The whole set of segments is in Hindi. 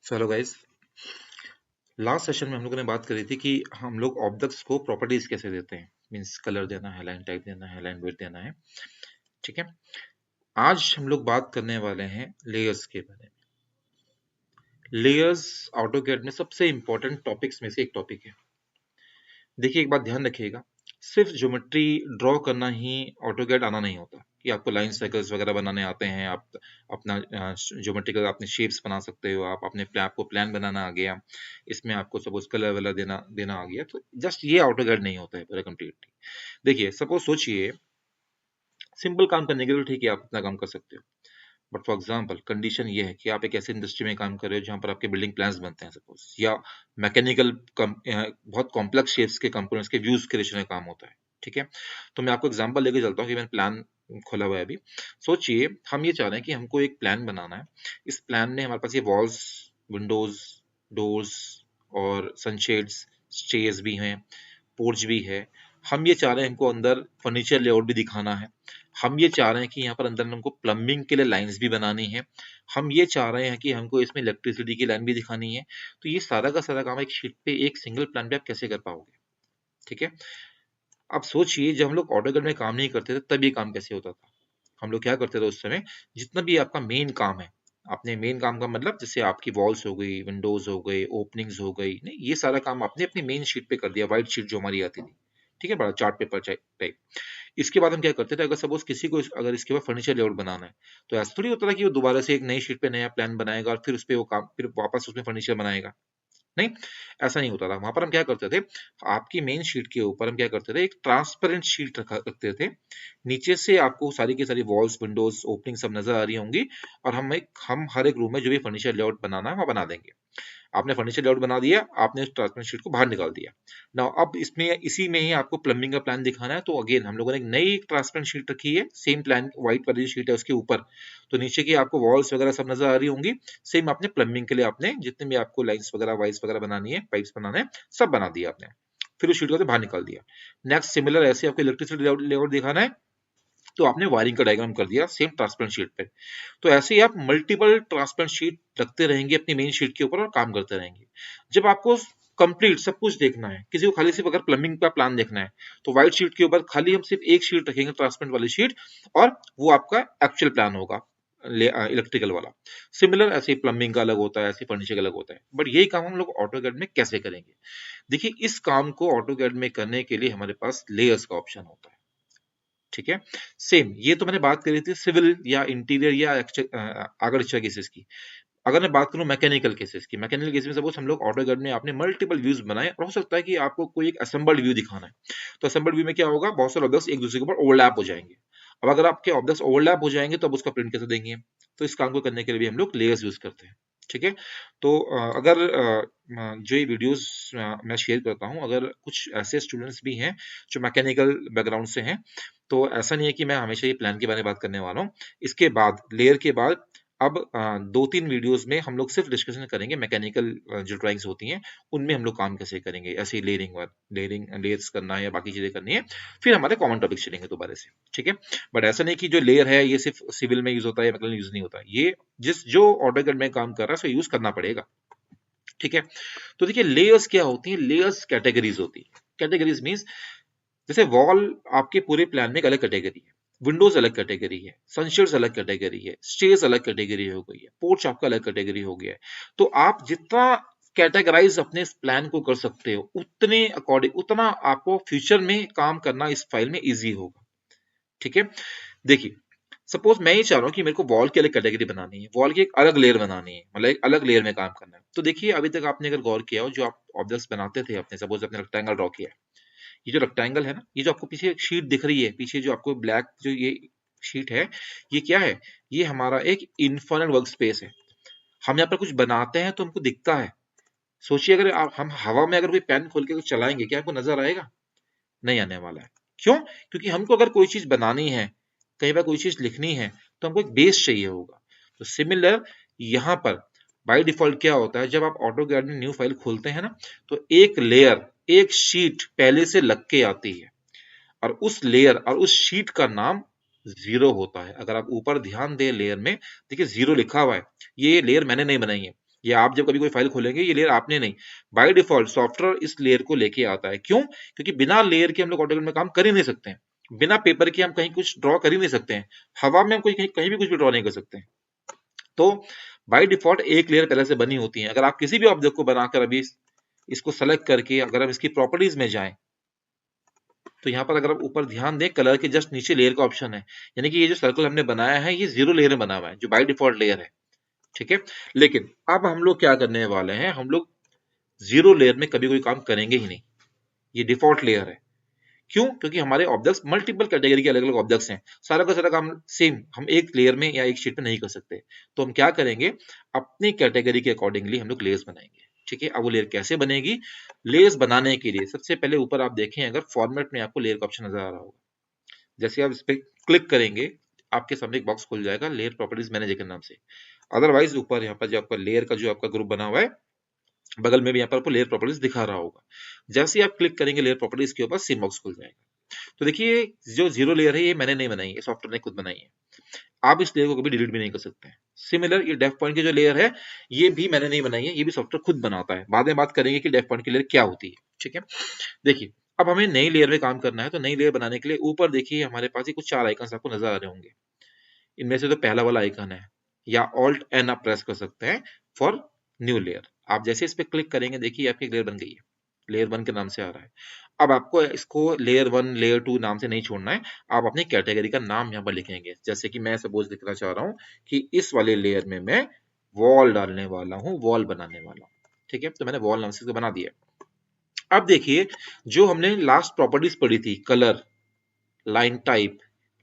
Hello guys. लास्ट सेशन में हम लोगों ने बात करी थी कि हम लोग ऑब्जेक्ट्स को प्रॉपर्टीज कैसे देते हैं। मींस कलर देना है, लाइन टाइप देना है, लाइन विड्थ देना है। ठीक है। आज हम लोग बात करने वाले हैं लेयर्स के बारे में। लेयर्स ऑटोकैड में सबसे इंपॉर्टेंट टॉपिक्स में से एक टॉपिक है। देखिए, एक बात ध्यान रखिएगा, सिर्फ ज्योमेट्री ड्रॉ करना ही ऑटोकैड आना नहीं होता कि आपको लाइन सर्कल्स वगैरह बनाने आते हैं। आप अपना ज्योमेट्रिकल अपने शेप्स बना सकते हो। आप अपने प्लान आपको प्लान बनाना आ गया, इसमें आपको सपोज कलर वलर देना देना आ गया, तो जस्ट ये ऑटोकैड नहीं होता है पूरा कंप्लीटली। देखिए, सपोज सोचिए, सिंपल काम करने के लिए ठीक है, आप इतना काम कर सकते हो। बट फॉर एग्जाम्पल कंडीशन ये है कि आप एक ऐसे इंडस्ट्री में काम कर रहे हो जहां पर आपके बिल्डिंग प्लान्स बनते हैं सपोज, या मैकेनिकल बहुत कॉम्प्लेक्स शेप्स के कंपोनेंट्स के व्यूज क्रिएशन का काम होता है। ठीक है। तो मैं आपको एग्जांपल लेके चलता हूँ कि मैंने प्लान खोला हुआ है अभी। सोचिए, हम ये चाह रहे हैं कि हमको एक प्लान बनाना है। इस प्लान में हमारे पास ये वॉल्स, विंडोज, डोर्स और सनशेड्स, स्टेयर्स भी हैं, पोर्च भी है। हम ये चाह रहे हैं हमको अंदर फर्नीचर लेआउट भी दिखाना है। हम ये चाह रहे हैं कि यहाँ पर अंदर हमको प्लम्बिंग के लिए लाइंस भी बनानी है। हम ये चाह रहे हैं कि हमको इसमें इलेक्ट्रिसिटी की लाइन भी दिखानी है। तो ये सारा का सारा काम एक शीट पे, एक सिंगल प्लान पे आप कैसे कर पाओगे? ठीक है। अब सोचिए, जब हम लोग ऑटोकैड में काम नहीं करते थे तब ये काम कैसे होता था। हम लोग क्या करते थे उस समय, जितना भी आपका मेन काम है, अपने मेन काम का मतलब जैसे आपकी वॉल्स हो गई, विंडोज हो गए, ओपनिंग्स हो गई, नहीं ये सारा काम आपने अपनी मेन शीट पे कर दिया, व्हाइट शीट जो हमारी आती थी। ठीक है, बड़ा चार्ट पेपर टाइप। इसके बाद हम क्या करते थे, अगर सपोज किसी को अगर इसके बाद फर्नीचर लेआउट बनाना है, तो ऐसा थोड़ी होता था कि वो दोबारा से एक नई शीट पे नया प्लान बनाएगा और फिर उस पे वो काम, फिर वापस उसमें फर्नीचर बनाएगा। नहीं, ऐसा नहीं होता था। वहां पर हम क्या करते थे, आपकी मेन शीट के ऊपर हम क्या करते थे, एक ट्रांसपेरेंट शीट रखते थे। नीचे से आपको सारी की सारी वॉल्स, विंडोज, ओपनिंग सब नजर आ रही होंगी, और हम हर एक रूम में जो भी फर्नीचर लेआउट बनाना है वो बना देंगे। आपने फर्नीचर लेआउट बना दिया, आपने उस ट्रांसपेरेंट शीट को बाहर निकाल दिया। नाउ अब इसमें इसी में ही आपको प्लम्बिंग का प्लान दिखाना है, तो अगेन हम लोगों ने एक नई ट्रांसपेरेंट शीट रखी है, सेम प्लान व्हाइट वाली शीट है उसके ऊपर। तो नीचे की आपको वॉल्स वगैरह सब नजर आ रही होंगी। सेम आपने प्लम्बिंग के लिए आपने जितने भी आपको लाइंस वगैरह, वाइस वगैरह बनानी है, पाइप्स बनाने हैं, सब बना दिया आपने। फिर उस शीट को बाहर निकाल दिया। नेक्स्ट सिमिलर ऐसे आपको इलेक्ट्रिसिटी लेआउट दिखाना है, तो आपने वायरिंग का डायग्राम कर दिया सेम ट्रांसपेरेंट शीट पे। तो ऐसे ही आप मल्टीपल ट्रांसपेरेंट शीट रखते रहेंगे अपनी मेन शीट के ऊपर और काम करते रहेंगे। जब आपको कंप्लीट सब कुछ देखना है, किसी को खाली सिर्फ अगर प्लम्बिंग का प्लान देखना है, तो व्हाइट शीट के ऊपर खाली हम सिर्फ एक शीट रखेंगे, ट्रांसपेरेंट वाली शीट, और वो आपका एक्चुअल प्लान होगा इलेक्ट्रिकल वाला। सिमिलर ऐसे ही प्लम्बिंग का अलग होता है, ऐसे फर्नीचर का अलग होता है। बट यही काम हम लोग ऑटोकैड में कैसे करेंगे? देखिए, इस काम को ऑटोकैड में करने के लिए हमारे पास लेयर्स का ऑप्शन होता है। ठीक है। सेम ये तो मैंने बात करी थी सिविल या इंटीरियर या आर्किटेक्चर केसेस की। अगर मैं बात करूं मैकेनिकल केसेस की, मैकेनिकल केस में सपोज हम लोग ऑटोकैड में आपने मल्टीपल व्यूज बनाए, और हो सकता है कि आपको कोई एक असेंबल्ड व्यू दिखाना है। तो असेंबल्ड व्यू में क्या होगा, बहुत सारे ऑब्जेक्ट्स एक दूसरे के ऊपर ओवरलैप हो जाएंगे। अब अगर आपके ऑब्जेक्ट्स ओवरलैप हो जाएंगे तो अब उसका प्रिंट कैसे देंगे? तो इस काम को करने के लिए भी हम लोग लेयर्स यूज करते हैं। ठीक है। तो अगर जो ये वीडियोस मैं शेयर करता हूँ, अगर कुछ ऐसे स्टूडेंट्स भी हैं जो मैकेनिकल बैकग्राउंड से हैं, तो ऐसा नहीं है कि मैं हमेशा ये प्लान के बारे में बात करने वाला हूँ। इसके बाद लेयर के बाद अब 2-3 वीडियोस में हम लोग सिर्फ डिस्कशन करेंगे मैकेनिकल जो ड्राइंग्स होती हैं, उनमें हम लोग काम कैसे करेंगे, ऐसे लेयरिंग लेयर्स करना है या बाकी चीजें करनी है। फिर हमारे कॉमन टॉपिक चलेंगे दोबारा से। ठीक है। बट ऐसा नहीं कि जो लेयर है ये सिर्फ सिविल में यूज होता है या मैकेनिकल यूज नहीं होता, ये जिस जो ऑटोकैड में काम कर रहा है उसको यूज करना पड़ेगा। ठीक है। तो देखिए, लेयर्स क्या होती हैं, लेयर्स कैटेगरीज होती है। कैटेगरीज मींस, जैसे वॉल आपके पूरे प्लान में एक अलग कैटेगरी है, विंडोज अलग कैटेगरी है, सनशेड्स अलग कैटेगरी है, स्टेयर्स अलग कैटेगरी हो गई है, पोर्च आपका अलग कैटेगरी हो गया है। तो आप जितना कैटेगराइज अपने इस प्लान को कर सकते हो, उतने अकॉर्डिंग उतना आपको फ्यूचर में काम करना इस फाइल में इजी होगा। ठीक है। देखिए, सपोज मैं ये चाह रहा हूँ कि मेरे को वॉल की अलग कैटेगरी बनानी है, वॉल की एक अलग लेयर बनानी है, मतलब एक अलग लेयर में काम करना है। तो देखिए, अभी तक आपने अगर गौर किया हो, जो आप ऑब्जेक्ट्स बनाते थे अपने, सपोज अपने रेक्टेंगल ड्रॉ किया है, ये जो रेक्टेंगल है ना, ये जो आपको पीछे एक शीट दिख रही है, पीछे जो आपको ब्लैक जो ये शीट है, ये क्या है? ये हमारा एक इन्फिनिट वर्क स्पेस है। हम यहाँ पर कुछ बनाते हैं तो हमको दिखता है। सोचिए, अगर हम हवा में अगर कोई पेन खोल के कुछ चलाएंगे, क्या आपको नजर आएगा? नहीं आने वाला है। क्यों? क्योंकि हमको अगर कोई चीज बनानी है, कहीं पर कोई चीज लिखनी है, तो हमको एक बेस चाहिए होगा। तो सिमिलर यहाँ पर बाय डिफॉल्ट क्या होता है, जब आप ऑटोकैड में न्यू फाइल खोलते हैं ना, तो एक लेयर, एक शीट पहले से लग के आती है, और उस लेयर और उस शीट का नाम जीरो होता है। अगर आप ऊपर ध्यान दें लेयर में, देखिए जीरो लिखा हुआ है। ये लेयर मैंने नहीं बनाई है, ये आप जब कभी कोई फाइल खोलेंगे, ये लेयर आपने नहीं, बाय डिफॉल्ट सॉफ्टवेयर इस लेयर को लेके आता है। क्यों? क्योंकि बिना लेयर के हम लोग ऑटोकैड में काम कर ही नहीं सकते हैं, बिना पेपर के हम कहीं कुछ ड्रॉ कर ही नहीं सकते हैं, हवा में हम कोई कहीं भी कुछ भी ड्रॉ नहीं कर सकते हैं। तो बाय डिफॉल्ट एक लेयर पहले से बनी होती है। अगर आप किसी भी ऑब्जेक्ट को बनाकर अभी इसको सेलेक्ट करके अगर हम इसकी प्रॉपर्टीज में जाएं, तो यहाँ पर अगर आप ऊपर ध्यान दें, कलर के जस्ट नीचे लेयर का ऑप्शन है, यानी कि ये जो सर्कल हमने बनाया है ये 0 लेयर में बना हुआ है, जो बाय डिफॉल्ट लेयर है। ठीक है, लेकिन अब हम लोग क्या करने वाले हैं, हम लोग 0 लेयर में कभी कोई काम करेंगे ही नहीं, ये डिफॉल्ट लेयर है। क्यों? क्योंकि हमारे ऑब्जेक्ट्स मल्टीपल कैटेगरी के अलग अलग ऑब्जेक्ट्स हैं, सारा का सारा काम सेम हम एक लेयर में या एक शीट में नहीं कर सकते। तो हम क्या करेंगे, अपनी कैटेगरी के अकॉर्डिंगली हम लोग लेयर्स बनाएंगे। ठीक है, अब वो लेयर कैसे बनेगी, लेयर्स बनाने के लिए सबसे पहले ऊपर आप देखें, अगर फॉर्मेट में आपको लेयर का ऑप्शन नजर आ रहा होगा, जैसे आप इस पर क्लिक करेंगे आपके सामने एक बॉक्स खुल जाएगा लेयर प्रॉपर्टीज मैनेजर के नाम से। अदरवाइज ऊपर यहाँ पर जो आपका लेयर का जो आपका ग्रुप बना हुआ है, बगल में भी यहाँ पर आपको लेयर प्रॉपर्टीज दिखा रहा होगा, जैसे आप क्लिक करेंगे लेयर प्रॉपर्टीज के ऊपर सेम बॉक्स खुल जाएगा। तो देखिए जो 0 लेयर है ये मैंने नहीं बनाई है, सॉफ्टवेयर ने खुद बनाई है, आप इस लेयर को कभी डिलीट भी नहीं कर सकते हैं। सिमिलर ये डेफ पॉइंट की जो लेयर है ये भी मैंने नहीं बनाई है, ये भी सॉफ्टवेयर खुद बनाता है। बाद में बात करेंगे कि डेफ पॉइंट की लेयर क्या होती है। ठीक है, देखिए अब हमें नई लेयर में काम करना है, तो नई लेयर बनाने के लिए ऊपर देखिए हमारे पास ही कुछ 4 आइकन आपको नजर आ रहे होंगे। इनमें से तो पहला वाला आइकन है, या ऑल्ट एन आप प्रेस कर सकते हैं फॉर न्यू लेयर। आप जैसे इस पे क्लिक करेंगे देखिए आपकी लेयर बन गई है, लेयर 1 के नाम से आ रहा है। अब आपको इसको लेयर 1 लेयर 2 नाम से नहीं छोड़ना है, आप अपनी कैटेगरी का नाम यहाँ पर लिखेंगे। जैसे कि मैं सपोज लिखना चाह रहा हूँ कि इस वाले लेयर में मैं वॉल डालने वाला हूँ, वॉल बनाने वाला हूँ। ठीक है, तो मैंने वॉल नाम से इसको बना दिया। अब देखिए जो हमने लास्ट प्रॉपर्टीज पढ़ी थी, colour, line type,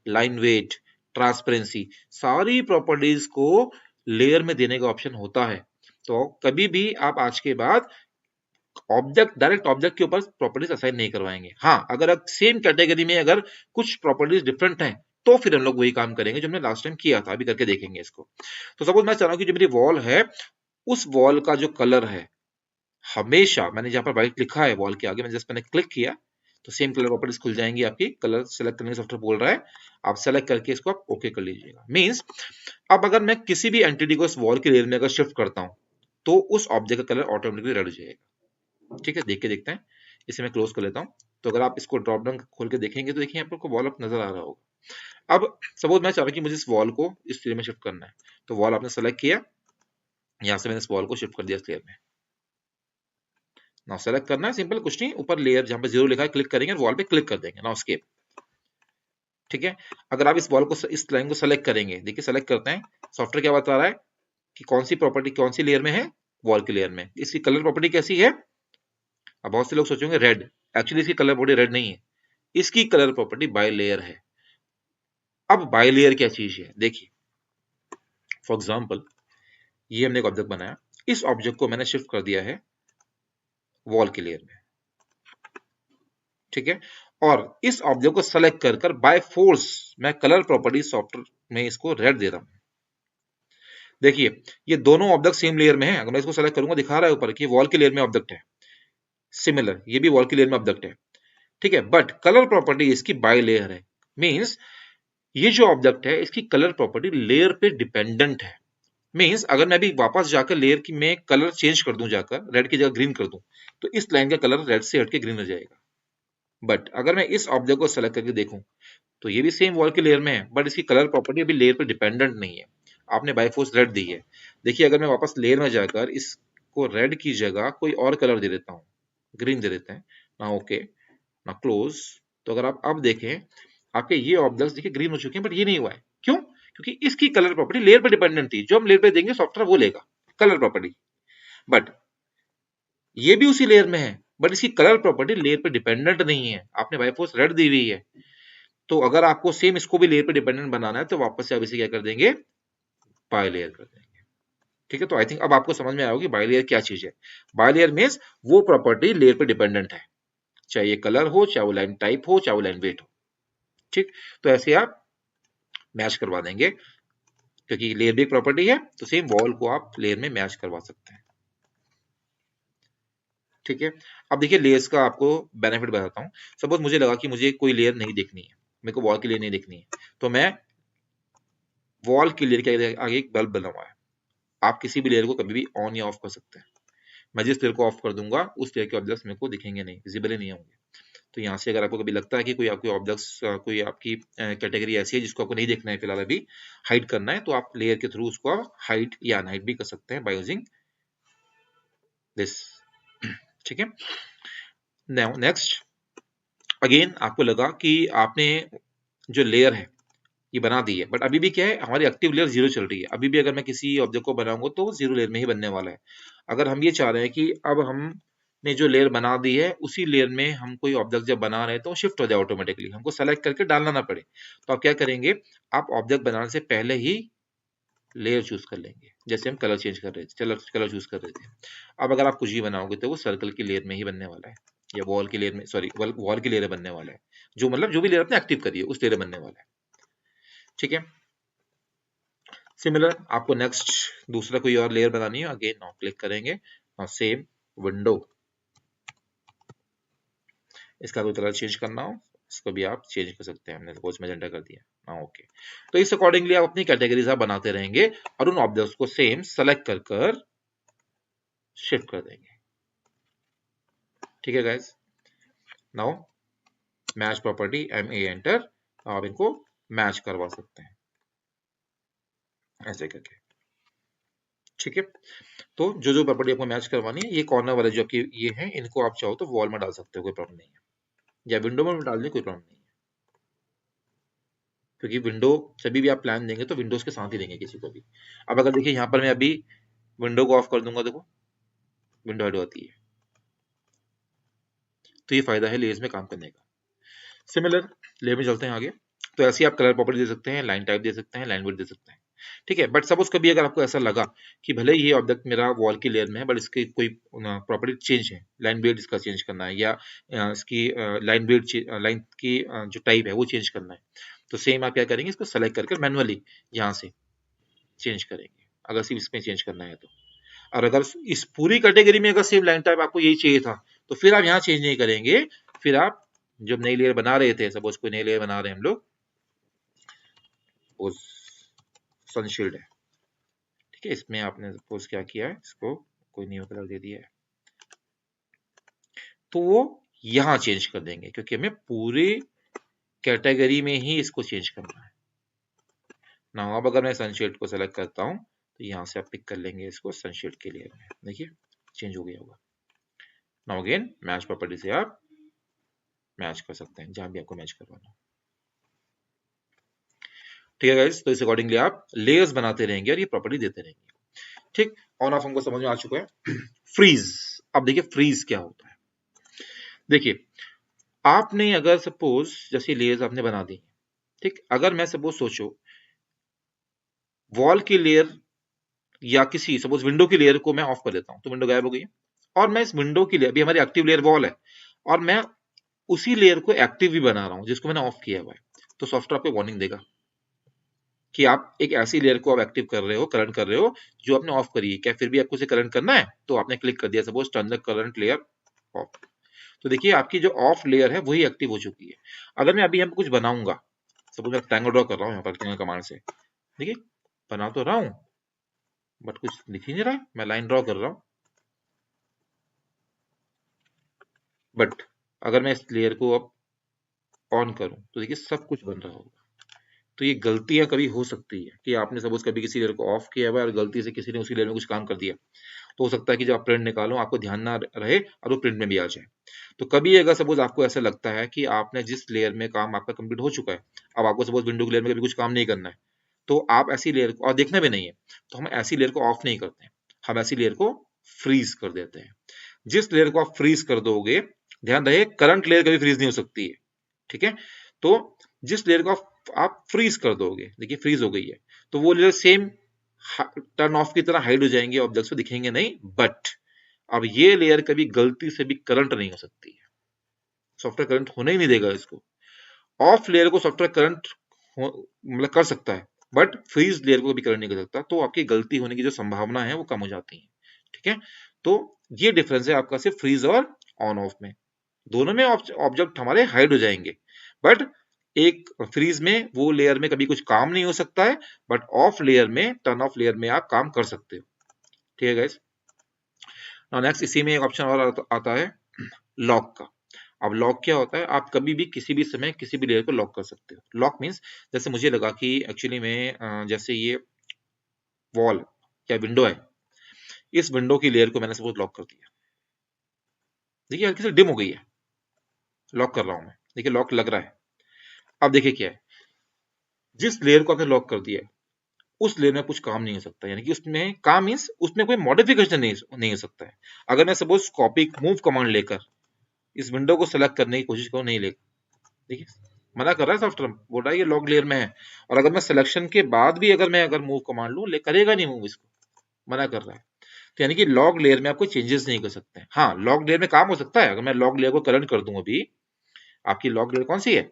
line weight, transparency, सारी प्रॉपर्टीज को लेयर में देने का ऑप्शन होता है। तो कभी भी आप आज के बाद ऑब्जेक्ट डायरेक्ट ऑब्जेक्ट के ऊपर प्रॉपर्टीज असाइन नहीं करवाएंगे। हाँ, अगर सेम कैटेगरी में अगर कुछ प्रॉपर्टीज डिफरेंट हैं तो फिर हम लोग वही काम करेंगे जो हमने लास्ट टाइम किया था, अभी करके देखेंगे इसको। तो सपोज मैं चाह रहा हूँ कि जो मेरी वॉल है उस वॉल का जो कलर है, हमेशा मैंने जहां पर व्हाइट लिखा है वॉल के आगे, मैंने जस्ट मैंने क्लिक किया तो सेम कलर प्रॉपर्टीज खुल जाएंगी आपकी। कलर सेलेक्ट करने का सॉफ्टवेयर बोल रहा है, आप सेलेक्ट करके इसको आप ओके कर लीजिएगा। मींस अब अगर मैं किसी भी एंटिटी को इस वॉल के लेयर में अगर शिफ्ट करता हूं तो उस ऑब्जेक्ट का कलर ऑटोमेटिकली रेड हो जाएगा। ठीक है, देख के देखते हैं, इसे मैं क्लोज कर लेता हूं। तो अगर आप इसको ड्रॉप डाउन खोल के देखेंगे तो देखिए आपको वॉल अप नजर आ रहा होगा। अब सपोज मैं चाह रहा हूं कि मुझे इस वॉल को इस लेयर में शिफ्ट करना है, तो वॉल आपने सेलेक्ट किया, यहां से मैंने इस वॉल को शिफ्ट कर दिया इस लेयर में। नाउ सेलेक्ट करना है, सिंपल, कुछ नहीं, ऊपर लेयर जहां पे 0 लिखा है क्लिक करेंगे और वॉल पे क्लिक कर देंगे। Now escape. ठीक है, अगर आप इस वॉल को इस लाइन को सेलेक्ट करेंगे, देखिए सेलेक्ट करते हैं, सॉफ्टवेयर क्या बता रहा है कि कौन सी प्रॉपर्टी कौन सी लेयर में है, वॉल की लेयर में। इसकी कलर प्रॉपर्टी कैसी है, अब बहुत से लोग सोचेंगे रेड, एक्चुअली इसकी कलर प्रॉपर्टी रेड नहीं है, इसकी कलर प्रॉपर्टी बाय लेयर है। अब बाय लेयर क्या चीज है, देखिए फॉर एग्जांपल ये हमने एक ऑब्जेक्ट बनाया, इस ऑब्जेक्ट को मैंने शिफ्ट कर दिया है वॉल की लेयर में। ठीक है, और इस ऑब्जेक्ट को सेलेक्ट कर कर बाय फोर्स मैं कलर प्रॉपर्टी सॉफ्टवेयर में इसको रेड दे रहा हूं। देखिए ये दोनों ऑब्जेक्ट सेम लेयर में है, अगर मैं इसको सेलेक्ट करूंगा दिखा रहा है ऊपर कि वॉल की लेयर में ऑब्जेक्ट है, सिमिलर ये भी वॉल की लेयर में ऑब्जेक्ट है। ठीक है, बट कलर प्रॉपर्टी इसकी बाय लेयर है। मींस ये जो ऑब्जेक्ट है इसकी कलर प्रॉपर्टी लेयर पे डिपेंडेंट है। मींस अगर मैं भी वापस जाकर लेयर की में कलर चेंज कर दूं, जाकर रेड की जगह ग्रीन कर दूं, तो इस लाइन का कलर रेड से हट के ग्रीन हो जाएगा। बट अगर मैं इस ऑब्जेक्ट को सेलेक्ट करके देखूं तो ये भी सेम वॉल के लेयर में है, बट इसकी कलर प्रॉपर्टी अभी लेयर पे डिपेंडेंट नहीं है, आपने बाय फोर्स रेड दी है। देखिए अगर मैं वापस लेयर में जाकर इसको रेड की जगह कोई और कलर दे देता हूँ, ग्रीन दे देते हैं ना, ओके ना क्लोज, तो अगर आप अब देखें आपके ये ऑब्जेक्ट्स देखिए ग्रीन हो चुके हैं, बट ये नहीं हुआ है। क्यों? क्योंकि इसकी कलर प्रॉपर्टी लेयर पे डिपेंडेंट थी, जो हम लेयर पे देंगे सॉफ्टवेयर वो लेगा कलर प्रॉपर्टी। बट ये भी उसी लेयर में है, बट इसकी कलर प्रॉपर्टी लेयर पे डिपेंडेंट नहीं है, आपने बाय फोर्स रेड दी हुई है। तो अगर आपको सेम इसको भी लेयर पे डिपेंडेंट बनाना है तो वापस से आप इसे क्या कर देंगे, बाय लेयर कर देंगे। ठीक है, तो आई थिंक अब आपको समझ में आया होगा बाय लेयर क्या चीज है। बाय लेयर मींस वो प्रॉपर्टी लेयर पे डिपेंडेंट है, चाहे ये कलर हो, चाहे वो लाइन टाइप हो, चाहे वो लाइन वेट हो। ठीक, तो ऐसे आप मैच करवा देंगे, क्योंकि लेयर भी एक प्रॉपर्टी है तो सेम वॉल को आप लेयर में मैच करवा सकते हैं। ठीक है, अब देखिए लेयर्स का आपको बेनिफिट बताता हूँ। सपोज मुझे लगा कि मुझे कोई लेयर नहीं देखनी है, मेरे को वॉल की लेयर नहीं देखनी है, तो मैं वॉल की लेयर के आगे एक बल्ब बना हुआ है, आप किसी भी लेयर को कभी भी ऑन या ऑफ कर सकते हैं। मैं जिस लेयर को ऑफ कर दूंगा उस लेयर के ऑब्जेक्ट्स मेरे को दिखेंगे नहीं, विजिबल ही नहीं होंगे। तो यहाँ से अगर आपको कभी लगता है कि कोई आपके ऑब्जेक्ट्स, कोई आपकी कैटेगरी ऐसी है जिसको आपको नहीं देखना है फिलहाल, अभी हाइड करना है, तो आप लेयर के थ्रू उसको हाइड या अनहाइड भी कर सकते हैं बाय यूजिंग दिस। ठीक है, नेक्स्ट अगेन आपको लगा कि आपने जो लेयर है ये बना दी है, बट अभी भी क्या है, हमारी एक्टिव लेयर 0 चल रही है। अभी भी अगर मैं किसी ऑब्जेक्ट को बनाऊंगा तो 0 लेयर में ही बनने वाला है। अगर हम ये चाह रहे हैं कि अब हमने जो लेयर बना दी है उसी लेयर में हम कोई ऑब्जेक्ट जब बना रहे हैं तो वो शिफ्ट हो जाए ऑटोमेटिकली, हमको सेलेक्ट करके डालना ना पड़े, तो आप क्या करेंगे, आप ऑब्जेक्ट बनाने से पहले ही लेयर चूज कर लेंगे। जैसे हम कलर चेंज कर रहे थे, चलो कलर चूज कर रहे थे, अब अगर आप कुछ भी बनाओगे तो वो सर्कल की लेयर में ही बनने वाला है, या वॉल की लेयर में, सॉरी वॉल की लेयर बनने वाला है, जो मतलब जो भी लेयर आपने एक्टिव करी है उस लेयर बनने वाला है। ठीक है, सिमिलर आपको नेक्स्ट दूसरा कोई और लेयर बनानी है, अगेन नाउ क्लिक करेंगे, नाउ सेम विंडो, इसका कोई कलर चेंज करना हो इसको भी आप चेंज कर सकते हैं। हमने सपोज मैजेंटा कर दिया, नाउ ओके। तो इस अकॉर्डिंगली आप अपनी कैटेगरीज आप बनाते रहेंगे और उन ऑब्जेक्ट्स को सेम सेलेक्ट कर कर शिफ्ट कर देंगे। ठीक है guys, now match property MA enter, आप इनको मैच करवा सकते हैं ऐसे करके। ठीक है, तो जो जो प्रॉपर्टी आपको मैच करवानी है, ये कॉर्नर वाले जो आपके ये हैं इनको आप चाहो तो वॉल में डाल सकते हो, कोई प्रॉब्लम नहीं है, या विंडो में डाल दें, कोई प्रॉब्लम नहीं है, क्योंकि विंडो जब भी आप प्लान देंगे तो विंडोज के साथ ही देंगे किसी को भी। अब अगर देखिए यहाँ पर मैं अभी विंडो को ऑफ कर दूंगा, देखो विंडो हट होती है, तो ये फायदा है लेयर्स में काम करने का। सिमिलर लेयर में चलते हैं आगे, तो ऐसे आप कलर प्रॉपर्टी दे सकते हैं, लाइन टाइप दे सकते हैं, लाइन विड्थ दे सकते हैं। ठीक है, बट सपोज कभी अगर आपको ऐसा लगा कि भले ये ऑब्जेक्ट मेरा वॉल की लेयर में है बट इसकी कोई प्रॉपर्टी चेंज है, लाइन विड्थ इसका चेंज करना है, या इसकी लाइन विड्थ लाइन की जो टाइप है वो चेंज करना है, तो सेम आप क्या करेंगे, इसको सेलेक्ट करके मैनुअली यहाँ से चेंज करेंगे, अगर सिर्फ इसमें चेंज करना है तो। और अगर इस पूरी कैटेगरी में अगर सेम लाइन टाइप आपको यही चाहिए था तो फिर आप यहाँ चेंज नहीं करेंगे, फिर आप जब नई लेयर बना रहे थे, सपोज कोई नई लेयर बना रहे हैं हम लोग, सनशील्ड है, ठीक है, इसमें आपने सपोज क्या किया है, इसको कोई न्यू कलर दे दिया है, तो वो यहाँ चेंज कर देंगे क्योंकि हमें पूरे कैटेगरी में ही इसको चेंज करना है ना। अब अगर मैं सनशेड को सेलेक्ट करता हूँ तो यहाँ से आप पिक कर लेंगे इसको सनशेड के लिए, देखिए चेंज हो गया होगा। नाउ अगेन मैच प्रॉपर्टी से आप मैच कर सकते हैं जहां भी आपको मैच करवाना हो। ठीक है गाइस, तो इस अकॉर्डिंगली आप लेयर्स बनाते रहेंगे और ये प्रॉपर्टी देते रहेंगे। ठीक, ऑन ऑफ हमको समझ में आ चुका है। फ्रीज, अब देखिए फ्रीज क्या होता है। देखिए आपने अगर सपोज जैसे लेयर्स आपने बना दी, ठीक, अगर मैं सपोज सोचो वॉल की लेयर या किसी सपोज विंडो की लेयर को मैं ऑफ कर देता हूं तो विंडो गायब हो गई है, और मैं इस विंडो की लेयर, अभी हमारी एक्टिव लेयर वॉल है और मैं उसी लेयर को एक्टिव भी बना रहा हूं जिसको मैंने ऑफ किया हुआ है, तो सॉफ्टवेयर आपको वार्निंग देगा कि आप एक ऐसी लेयर को आप एक्टिव कर रहे हो, करंट कर रहे हो जो आपने ऑफ करी है, क्या फिर भी आपको उसे करंट करना है, तो आपने क्लिक कर दिया suppose turn the current layer of, तो देखिए आपकी जो ऑफ लेयर है वही एक्टिव हो चुकी है। अगर मैं अभी यहाँ पे कुछ बनाऊंगा, सपोज मैं रेक्टेंगल ड्रॉ कर रहा हूँ यहाँ पर रेक्टेंगल कमांड से, देखिए बना तो रहा हूँ बट कुछ दिख ही नहीं रहा है, मैं लाइन ड्रॉ कर रहा हूँ, बट अगर मैं इस लेयर को अब ऑन करूं तो देखिए सब कुछ बन रहा होगा। तो ये गलतियां कभी हो सकती है कि आपने सपोज कभी किसी लेयर को ऑफ किया हुआ है और गलती से किसी ने उसी लेयर में कुछ काम कर दिया, तो हो सकता है कि जब आप प्रिंट निकालो आपको ध्यान ना रहे और वो प्रिंट में भी आ जाए। तो कभी अगर सपोज आपको ऐसा लगता है कि आपने जिस लेयर में काम आपका कंप्लीट हो चुका है, अब आपको सपोज विंडो की लेयर में कभी कुछ काम नहीं करना है, तो आप ऐसी लेयर को, और देखना भी नहीं है, तो हम ऐसी लेयर को ऑफ नहीं करते, हम ऐसी लेयर को फ्रीज कर देते हैं। जिस लेयर को आप फ्रीज कर दोगे, ध्यान रहे करंट लेयर कभी फ्रीज नहीं हो सकती है, ठीक है, तो जिस लेयर को आप फ्रीज कर दोगे, देखिए फ्रीज हो गई है, तो वो लेयर सेम टर्न ऑफ की तरह हाइड हो जाएंगे, ऑब्जेक्ट्स को दिखेंगे नहीं, बट अब ये लेयर कभी गलती से भी करंट नहीं हो सकती है, सॉफ्टवेयर करंट होने ही नहीं देगा इसको। ऑफ लेयर को सॉफ्टवेयर करंट मतलब कर सकता है बट फ्रीज लेयर को भी करंट नहीं कर सकता, तो आपकी गलती होने की जो संभावना है वो कम हो जाती है। ठीक है, तो ये डिफरेंस है आपका सिर्फ फ्रीज और ऑन ऑफ में, दोनों में ऑब्जेक्ट हमारे हाइड हो जाएंगे, बट एक फ्रीज में वो लेयर में कभी कुछ काम नहीं हो सकता है, बट ऑफ लेयर में, टर्न ऑफ लेयर में आप काम कर सकते हो। ठीक है गाइस। नाउ नेक्स्ट इसी में एक ऑप्शन और आता है लॉक का। अब लॉक क्या होता है, आप कभी भी किसी भी समय किसी भी लेयर को लॉक कर सकते हो। लॉक मीन्स जैसे मुझे लगा कि एक्चुअली में जैसे ये वॉल या विंडो है, इस विंडो की लेयर को मैंने सपोज लॉक कर दिया, देखिए हल्की सी डिम हो गई है, लॉक कर रहा हूं मैं, देखिए लॉक लग रहा है। अब देखिए क्या है, जिस लेयर को आपने लॉक कर दिया है उस लेयर में कुछ काम नहीं हो सकता, यानी कि उसमें काम मीन्स उसमें कोई मॉडिफिकेशन नहीं हो सकता है। अगर मैं सपोज कॉपी मूव कमांड लेकर इस विंडो को सेलेक्ट करने की कोशिश करूं, नहीं ले, देखिए मना कर रहा है सॉफ्टवेयर, बोल रहा है ये लॉक लेयर में है। और अगर मैं सिलेक्शन के बाद भी अगर मूव कमांड लूं, करेगा नहीं मूव, इसको मना कर रहा है। तो यानी कि लॉग लेयर में आप कोई चेंजेस नहीं कर सकते हैं। हाँ, लॉग लेयर में काम हो सकता है, अगर मैं लॉग लेयर को करंट कर दूं, अभी आपकी लॉग लेयर कौन सी है,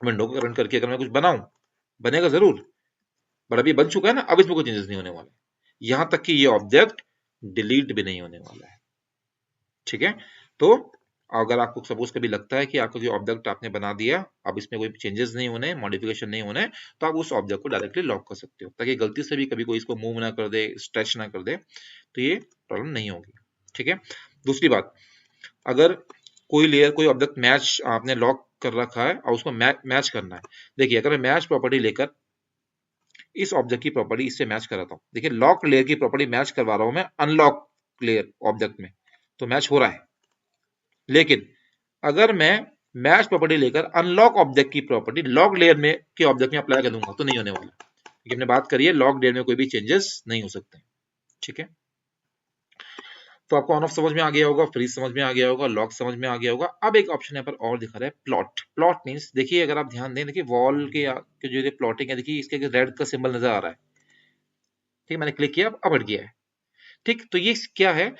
विंडो को करंट करके अगर मैं कुछ बनाऊं, बनेगा जरूर, बट अभी बन चुका है ना, अब इसमें कोई चेंजेस नहीं होने वाला, यहां तक कि ये ऑब्जेक्ट डिलीट भी नहीं होने वाला है। ठीक है, तो अगर आपको सपोज कभी लगता है कि आपका जो ऑब्जेक्ट आपने बना दिया, अब इसमें कोई चेंजेस नहीं होने, मॉडिफिकेशन नहीं होने, तो आप उस ऑब्जेक्ट को डायरेक्टली लॉक कर सकते हो, ताकि गलती से भी कभी कोई इसको मूव ना कर दे, स्ट्रेच ना कर दे, तो ये प्रॉब्लम नहीं होगी। ठीक है, दूसरी बात, अगर कोई लेयर कोई ऑब्जेक्ट मैच आपने लॉक कर रखा है और उसको मैच करना है, देखिए अगर मैं मैच प्रॉपर्टी लेकर इस ऑब्जेक्ट की प्रॉपर्टी इससे मैच कराता हूँ, देखिए लॉक लेयर की प्रॉपर्टी मैच करवा रहा हूं मैं अनलॉक लेयर ऑब्जेक्ट में, तो मैच हो रहा है। लेकिन अगर मैं मैच प्रॉपर्टी लेकर अनलॉक ऑब्जेक्ट की प्रॉपर्टी लॉग लेयर में के ऑब्जेक्ट में अप्लाई कर दूंगा, तो नहीं होने वाला, क्योंकि हमने बात करी है लॉग लेयर में कोई भी चेंजेस नहीं हो सकते। ठीक है, तो आपको ऑन ऑफ समझ में आ गया होगा, फ्रीज समझ में आ गया होगा, लॉक समझ में आ गया होगा। अब एक ऑप्शन यहाँ पर और दिखा रहा है प्लॉट। प्लॉट मींस देखिए अगर आप ध्यान दें, देखिए वॉल के जो प्लॉटिंग है, देखिए इसके रेड का सिंबल नजर आ रहा है, ठीक, मैंने क्लिक किया, अब हट गया है। ठीक, तो ये क्या है,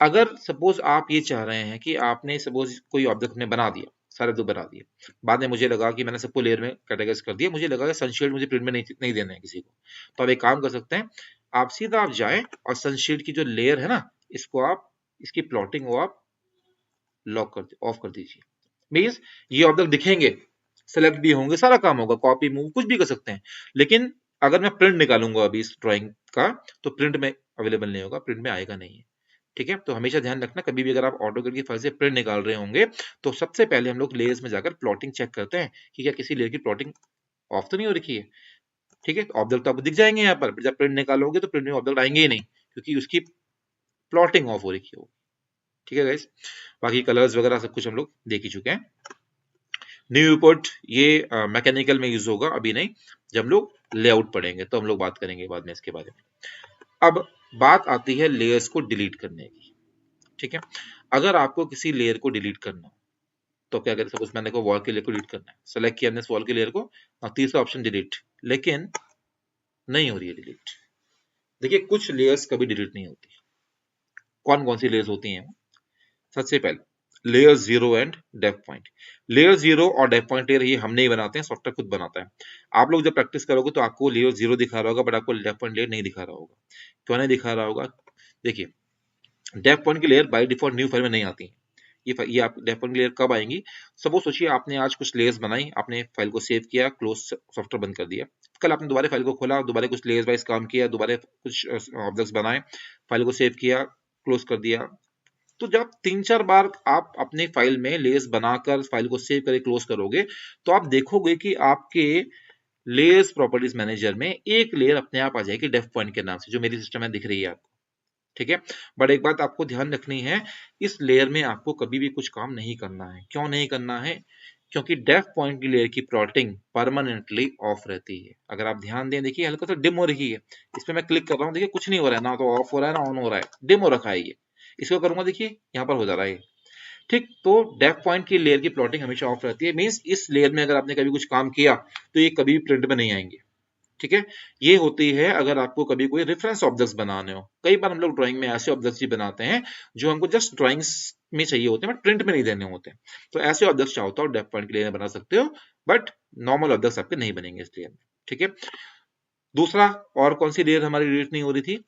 अगर सपोज आप ये चाह रहे हैं कि आपने सपोज कोई ऑब्जेक्ट ने बना दिया, सारे दो बना दिए, बाद में मुझे लगा कि मैंने सबको लेयर में कैटेगराइज कर दिया, मुझे लगा कि सनशील्ड मुझे प्रिंट में नहीं देना है किसी को, तो आप एक काम कर सकते हैं, आप सीधा आप जाएं और सनशील्ड की जो लेयर है ना, इसको आप इसकी प्लॉटिंग को आप लॉक कर ऑफ कर दीजिए। मीन्स ये ऑब्जेक्ट दिखेंगे, सेलेक्ट भी होंगे, सारा काम होगा, कॉपी मूव कुछ भी कर सकते हैं, लेकिन अगर मैं प्रिंट निकालूंगा अभी इस ड्राइंग का, तो प्रिंट में अवेलेबल नहीं होगा, प्रिंट में आएगा नहीं है। ठीक है, तो हमेशा ध्यान रखना, कभी भी अगर आप ऑटोकैड की फाइल से प्रिंट निकाल रहे होंगे, तो सबसे पहले हम लोग लेयर्स में जाकर प्लॉटिंग चेक करते हैं कि क्या किसी लेयर की प्लॉटिंग ऑफ तो नहीं हो रखी है। ठीक है, तो ऑब्जेक्ट तो आपको दिख जाएंगे यहाँ पर, जब प्रिंट निकालोगे तो प्रिंट में ऑब्जेक्ट आएंगे ही नहीं, क्योंकि उसकी प्लॉटिंग ऑफ हो रखी हो। ठीक है गाइस, बाकी कलर्स वगैरह सब कुछ हम लोग देख ही चुके हैं। न्यू रिपोर्ट ये मैकेनिकल में यूज होगा, अभी नहीं, जब हम लोग लेआउट पढ़ेंगे तो हम लोग बात करेंगे बाद में इसके बारे में। अब बात आती है लेयर्स को डिलीट करने की। ठीक है, अगर आपको किसी लेयर को डिलीट करना हो, तो क्या करें, सपोज मैंने को वॉल के लेयर को डिलीट करना है, सेलेक्ट किया हमने वॉल के लेयर को, और तीसरा ऑप्शन डिलीट, लेकिन नहीं हो रही है डिलीट। देखिए कुछ लेयर्स कभी डिलीट नहीं होती, कौन कौन सी लेयर्स होती हैं, सबसे पहले layer zero and depth point. Layer zero और डेप्थ पॉइंट लेयर ये हम नहीं बनाते हैं, सॉफ्टवेयर खुद बनाता है। आप लोग जब प्रैक्टिस करोगे तो आपको लेयर जीरो दिखा रहा होगा, बट आपको डेप्थ पॉइंट लेयर नहीं दिखा रहा होगा। क्यों नहीं दिखा रहा होगा, देखिए डेप्थ पॉइंट की layer by default new file में नहीं आती है, ये आप डेप्थ पॉइंट लेयर कब आएंगी, सपोज सोचिए आपने आज कुछ लेयर्स बनाई, आपने फाइल को सेव किया, क्लोज सॉफ्टवेयर बंद कर दिया, कल आपने दोबारा फाइल को खोला, दोबारा कुछ लेयर्स वाइज काम किया, दोबारा कुछ ऑब्जेक्ट्स बनाए, फाइल को सेव किया, क्लोज कर दिया, तो जब 3-4 बार आप अपने फाइल में लेयर्स बनाकर फाइल को सेव करके क्लोज करोगे, तो आप देखोगे कि आपके लेयर्स प्रॉपर्टीज मैनेजर में एक लेयर अपने आप आ जाएगी डेप्थ पॉइंट के नाम से, जो मेरी सिस्टम में दिख रही है आपको। ठीक है, बट एक बात आपको ध्यान रखनी है, इस लेयर में आपको कभी भी कुछ काम नहीं करना है। क्यों नहीं करना है, क्योंकि डेप्थ पॉइंट की लेयर की प्लॉटिंग परमानेंटली ऑफ रहती है। अगर आप ध्यान दें, देखिए हल्का सा डिम हो रही है, इस पे मैं क्लिक कर रहा हूँ, देखिए कुछ नहीं हो रहा है, ना तो ऑफ हो रहा है ना ऑन हो रहा है, डिम हो रखा है ये, इसको करूंगा देखिए यहाँ पर हो जा रहा है। ठीक, तो डेप्थ पॉइंट की लेयर की प्लॉटिंग हमेशा ऑफ रहती है, मींस इस लेयर में अगर आपने कभी कुछ काम किया तो ये कभी भी प्रिंट में नहीं आएंगे। ठीक है, ये होती है अगर आपको कभी कोई रेफरेंस ऑब्जेक्ट्स बनाने हो। कई बार हम लोग ड्राइंग में ऐसे ऑब्जेक्ट्स भी बनाते हैं जो हमको जस्ट ड्राइंग्स में चाहिए होते हैं, बट प्रिंट में नहीं देने होते हैं, तो ऐसे ऑब्जेक्ट्स चाहो तो डेप्थ पॉइंट के लिए बना सकते हो, बट नॉर्मल ऑब्जेक्ट्स आपके नहीं बनेंगे इस लेयर में। ठीक है, दूसरा, और कौन सी लेयर हमारी डिलीट नहीं हो रही थी,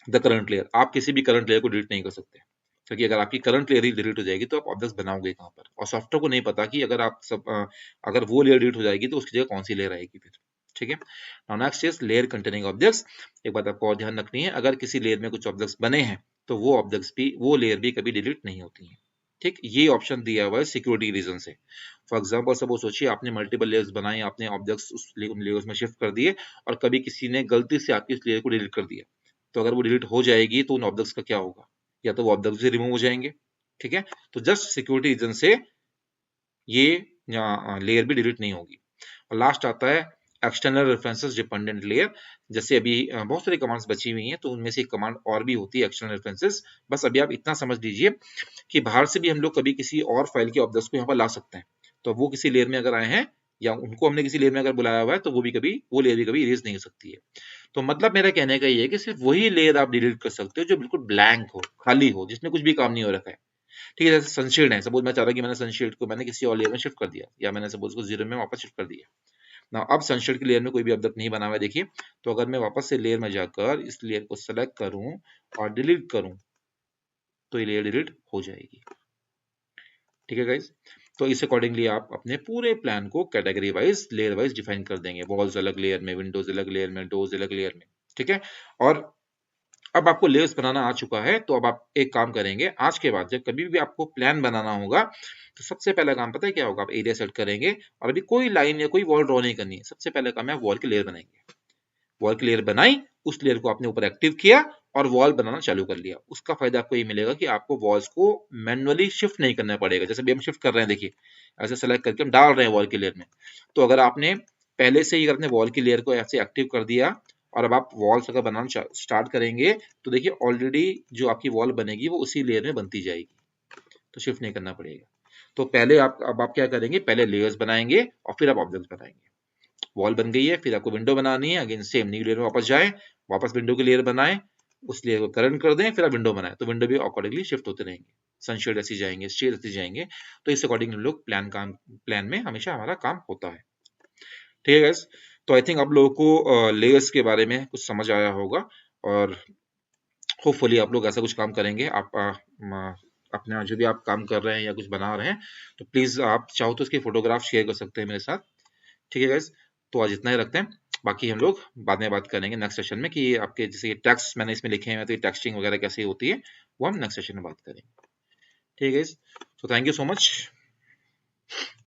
द करंट लेयर। आप किसी भी करंट लेयर को डिलीट नहीं कर सकते, क्योंकि अगर आपकी करंट लेयर ही डिलीट हो जाएगी तो आप ऑब्जेक्ट्स बनाओगे कहां पर, और सॉफ्टवेयर को नहीं पता कि अगर वो लेयर डिलीट हो जाएगी तो उसकी जगह कौन सी लेयर आएगी फिर। ठीक है। Now next is layer containing objects. एक बात आपको और ध्यान रखनी है, अगर किसी लेयर में कुछ ऑब्जेक्ट्स बने हैं तो वो ऑब्जेक्ट्स भी, वो लेयर भी कभी डिलीट नहीं होती है। ठीक, ये ऑप्शन दिया हुआ है सिक्योरिटी रीजन से। फॉर एग्जांपल सपोज सोचिए आपने मल्टीपल लेयर्स बनाई, आपने ऑब्जेक्ट्स उन लेयर्स में शिफ्ट कर दिए और कभी किसी ने गलती से आपकी इस लेयर को डिलीट कर दिया, तो अगर वो डिलीट हो जाएगी तो उन ऑब्जेक्ट्स का क्या होगा, या तो वो ऑब्जेक्ट्स भी रिमूव हो जाएंगे। ठीक है, तो जस्ट सिक्योरिटी रीजन से ये लेयर भी डिलीट नहीं होगी। और लास्ट आता है एक्सटर्नल रेफरेंसेस डिपेंडेंट लेयर। जैसे अभी बहुत सारी कमांड्स बची हुई हैं, तो उनमें से एक कमांड और भी होती है एक्सटर्नल रेफरेंसेस। बस अभी आप इतना समझ लीजिए कि बाहर से भी हम लोग कभी किसी और फाइल के ऑब्जेक्ट्स को यहाँ पर ला सकते हैं, तो वो किसी लेयर में अगर आए हैं या उनको हमने किसी लेयर में अगर बुलाया हुआ है तो वो लेयर भी कभी इरेज नहीं हो सकती है। तो मतलब मेरा कहने का ये है कि सिर्फ वही लेयर आप डिलीट कर सकते हो जो बिल्कुल ब्लैंक हो, खाली हो, जिसमें कुछ भी काम नहीं हो रखा है। ठीक है, जैसे सनशील्ड है, सपोज मैं चाह रहा कि मैंने सनशील्ड को मैंने किसी और लेयर में शिफ्ट कर दिया, या मैंने सपोज को 0 में वापस शिफ्ट कर दिया ना। अब सनशील्ड की लेयर में कोई भी ऑब्जेक्ट नहीं बना हुआ है, देखिए। तो अगर मैं वापस से लेयर में जाकर इस लेयर को सेलेक्ट करूं और डिलीट करूं तो ये लेयर डिलीट हो जाएगी। ठीक है गाइस, तो इस अकॉर्डिंगली आप अपने पूरे प्लान को category wise, layer wise define कर देंगे। वॉल्स अलग लेयर में, विंडोज अलग लेयर में, डोर्स अलग लेयर में। ठीक है, और अब आपको लेयर्स बनाना आ चुका है, तो अब आप एक काम करेंगे, आज के बाद जब कभी भी आपको प्लान बनाना होगा तो सबसे पहला काम पता है क्या होगा, आप एरिया सेट करेंगे और अभी कोई लाइन या कोई वॉल ड्रॉ नहीं करनी है। सबसे पहला काम है वॉल की लेयर बनाएंगे। वॉल की लेयर बनाई, उस लेयर को आपने ऊपर एक्टिव किया और वॉल बनाना चालू कर लिया। उसका फायदा आपको ये मिलेगा कि आपको वॉल्स को मैन्युअली शिफ्ट नहीं करना पड़ेगा। जैसे भी हम शिफ्ट कर रहे हैं, देखिए ऐसे सेलेक्ट करके हम डाल रहे हैं वॉल की लेयर में। तो अगर आपने पहले से ही अपने वॉल की लेयर को ऐसे एक्टिव कर दिया और अब आप वॉल्स अगर बनाना स्टार्ट करेंगे तो देखिए ऑलरेडी जो आपकी वॉल बनेगी वो उसी लेयर में बनती जाएगी, तो शिफ्ट नहीं करना पड़ेगा। तो पहले अब आप क्या करेंगे, पहले लेयर्स बनाएंगे और फिर आप ऑब्जेक्ट्स बनाएंगे। वॉल बन गई है, फिर आपको विंडो बनानी है, अगेन सेम न्यू लेयर में वापस जाएं, वापस विंडो की लेयर बनाएं, उस लेयर को करंट कर दें, फिर आप विंडो बनाएं, तो विंडो भी अकॉर्डिंगली शिफ्ट होते रहेंगे। सनशेड ऐसे जाएंगे, शेड ऐसे जाएंगे। तो इस अकॉर्डिंग हम लोग प्लान में हमेशा हमारा काम होता है। ठीक है गाइस, तो आई थिंक आप लोगों को लेयर्स के बारे में कुछ समझ आया होगा और होपफुली आप लोग ऐसा कुछ काम करेंगे। आप अपना जो भी आप काम कर रहे हैं या कुछ बना रहे हैं, तो प्लीज आप चाहो तो उसकी फोटोग्राफ शेयर कर सकते हैं मेरे साथ। ठीक है गाइस, तो आज इतना ही रखते हैं, बाकी हम लोग बाद में बात करेंगे नेक्स्ट सेशन में कि आपके जैसे ये टेक्स्ट मैंने इसमें लिखे हैं तो ये टेक्सटिंग वगैरह कैसे होती है, वो हम नेक्स्ट सेशन में बात करेंगे। ठीक है गाइस, तो थैंक यू सो मच।